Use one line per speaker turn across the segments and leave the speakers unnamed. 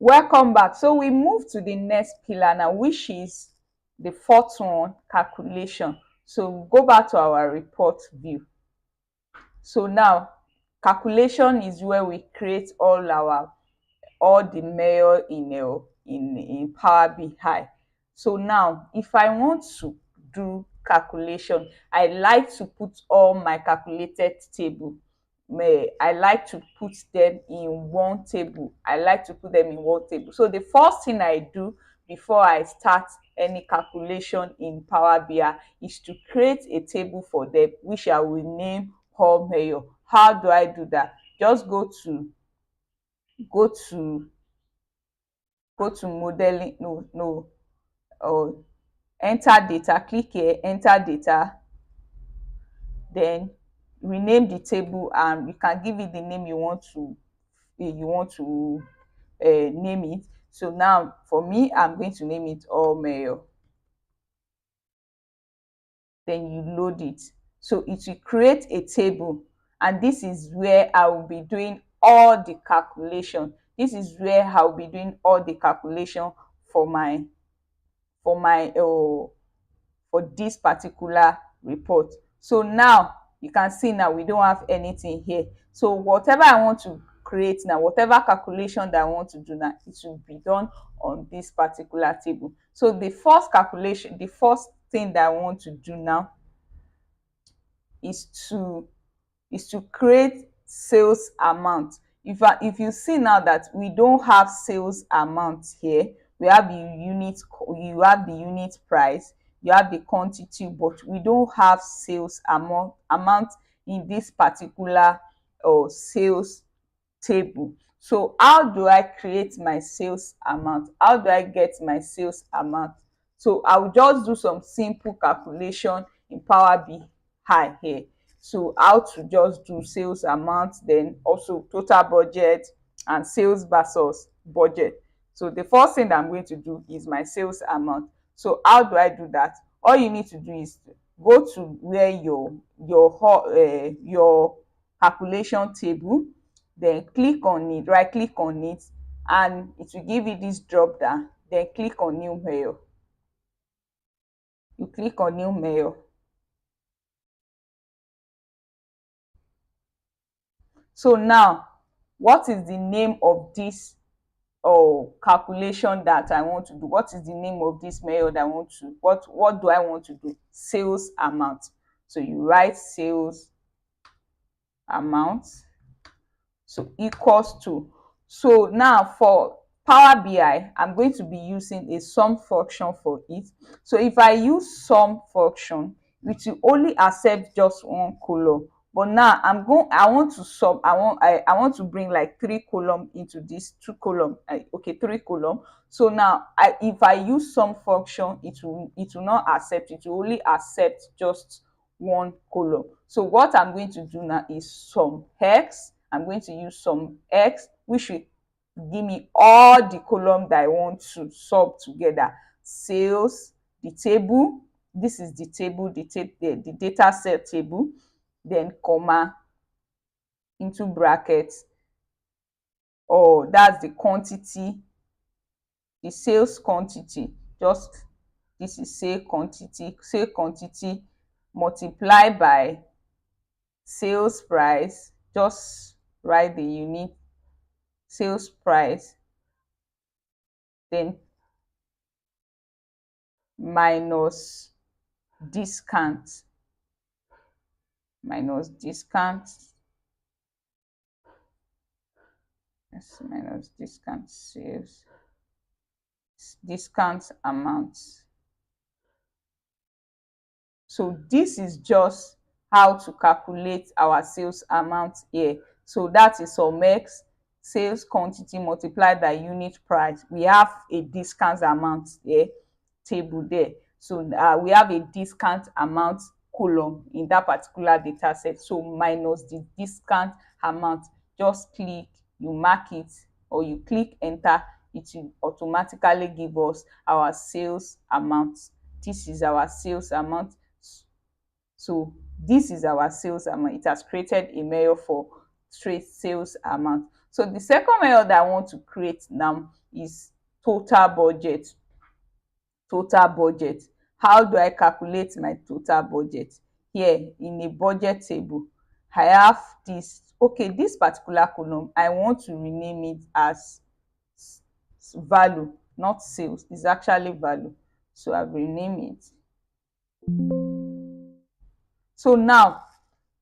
Welcome back. So we move to the next pillar now, which is the fourth one, calculation. So we'll go back to our report view. So now calculation is where we create all the mail in Power BI. So now if I want to do calculation, I like to put all my calculated table. I like to put them in one table. I like to put them in one table. So the first thing I do before I start any calculation in Power BI is to create a table for them, which I will name all mail. How do I do that? Just go to go to modeling, or enter data, click here, enter data, then rename the table, and you can give it the name you want to name it. So now for me, I'm going to name it all mail. Then you load it. So it will create a table, and this is where I will be doing all the calculation. This is where I'll be doing all the calculation for my for this particular report. So now you can see now we don't have anything here. So whatever I want to create now, whatever calculation that I want to do now, it will be done on this particular table. So the first calculation, the first thing that I want to do now is to create sales amount. If you see now that we don't have sales amount here, we have the unit, you have the unit price, you have the quantity, but we don't have sales amount in this particular sales table. So how do I create my sales amount? How do I get my sales amount? So I will just do some simple calculation in Power BI here. So how to just do sales amount, then also total budget and sales versus budget. So the first thing that I'm going to do is my sales amount. So how do I do that? All you need to do is to go to where your calculation table, then click on it, right click on it, and it will give you this drop down. Then click on new mail. You click on new mail. So now what is the name of this calculation that I want to do? What is the name of this mail that I want to, what do I want to do? Sales amount. So you write sales amount, so equals to. So now for Power BI, I'm going to be using a sum function for it. So if I use sum function, it will only accept just one column. But now I want to sum, I want to bring like 3 column into this 2 column. Okay, 3 column. So now if I use sum function, it will not accept, it will only accept just one column. So what I'm going to do now is sum x. I'm going to use sum x, which will give me all the column that I want to sub together. Sales, the table, this is the table, the data set table, then comma, into brackets, that's the quantity, the sales quantity. Just this is sale quantity multiplied by sales price. Just write the unit sales price, then minus discount, minus discount, yes, minus discount sales, discount amount. So this is just how to calculate our sales amount here. So that is sum x, sales quantity multiplied by unit price. We have a discount amount here, table there. So we have a discount amount column in that particular data set. So minus the discount amount, just click, you mark it, or you click enter, it will automatically give us our sales amount. This is our sales amount. So this is our sales amount. It has created a mail for straight sales amount. So the second mail that I want to create now is total budget. Total budget. How do I calculate my total budget? Here in a budget table, I have this. Okay, this particular column, I want to rename it as value, not sales. It's actually value. So I've renamed it. So now,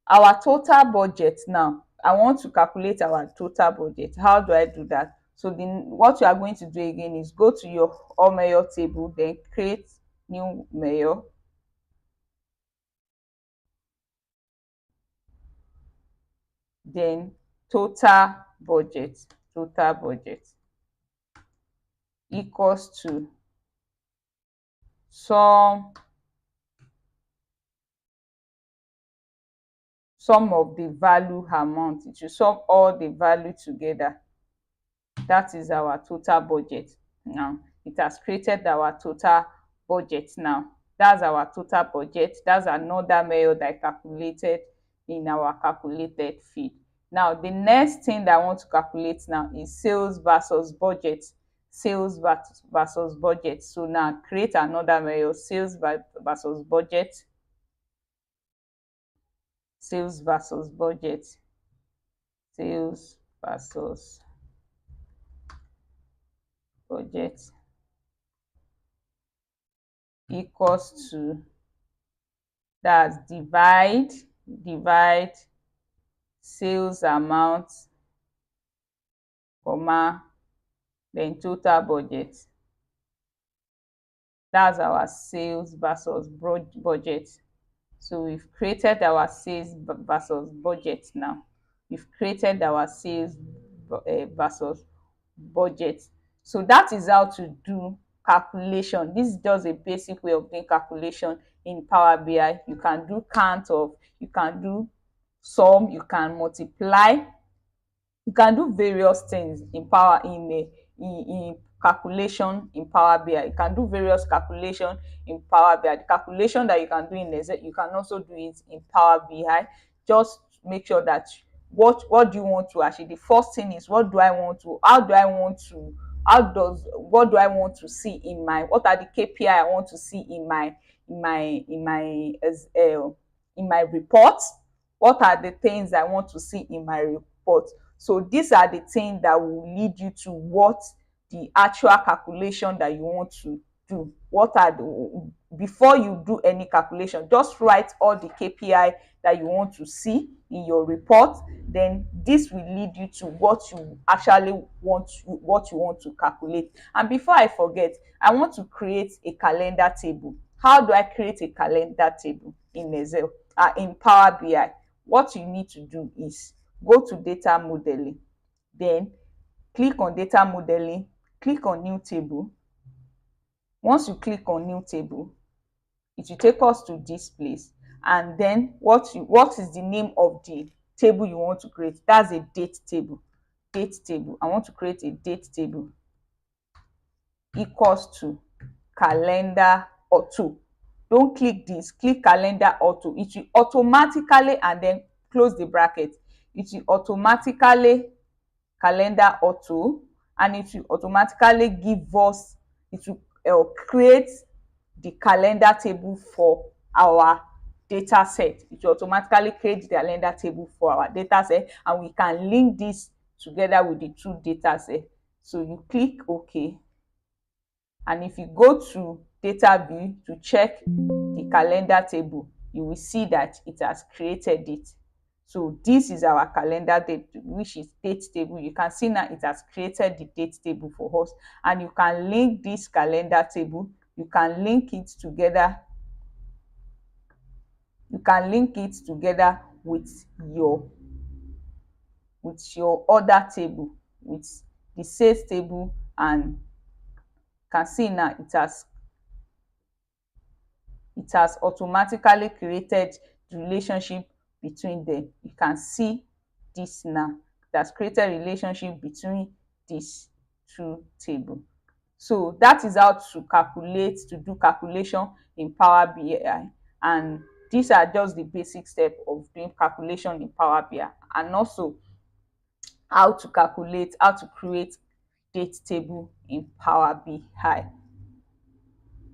our total budget now, I want to calculate our total budget. How do I do that? So what you are going to do again is go to your all measure table, then create new measure. Then total budget equals to sum of the value amount. It will sum all the value together. That is our total budget. Now it has created our total budget. Now that's our total budget. That's another measure that I calculated in our calculated field. Now the next thing that I want to calculate now is sales versus budget. Sales versus budget. So now create another measure, sales versus budget. Sales versus budget. Sales versus budget equals to, that's divide sales amount, comma, then total budget. That's our sales versus budget. So we've created our sales versus budget now. We've created our sales versus budget. So that is how to do calculation. This is just a basic way of doing calculation in Power BI. You can do count of, you can do sum, you can multiply, you can do various things in calculation in Power BI. You can do various calculation in Power BI. The calculation that you can do in Excel, you can also do it in Power BI. Just make sure that what do you want to achieve. The first thing is, what do I want to, what do I want to see in my, what are the KPI I want to see in my report? What are the things I want to see in my report? So these are the things that will lead you to what the actual calculation that you want to do. What are the, before you do any calculation, just write all the KPI that you want to see in your report. Then this will lead you to what you actually want, what you want to calculate. And before I forget, I want to create a calendar table. How do I create a calendar table in Excel, in Power BI? What you need to do is go to data modeling, then click on data modeling, click on new table. Once you click on new table, it will take us to this place. And then what is the name of the table you want to create? That's a date table. Date table. I want to create a date table equals to calendar auto. Don't click this, click calendar auto. It will automatically, and then close the bracket. It will automatically calendar auto, and it will automatically give us, it will create the calendar table for our data set. It will automatically create the calendar table for our data set, and we can link this together with the two data sets. So you click OK, and if you go to data view to check the calendar table, you will see that it has created it. So this is our calendar date, which is date table. You can see now it has created the date table for us, and you can link this calendar table, you can link it together, with your other table, with the sales table, and you can see now it has automatically created the relationship between them. You can see this now. It has created a relationship between these two tables. So that is how to do calculation in Power BI. And these are just the basic steps of doing calculation in Power BI. And also how to create date table in Power BI.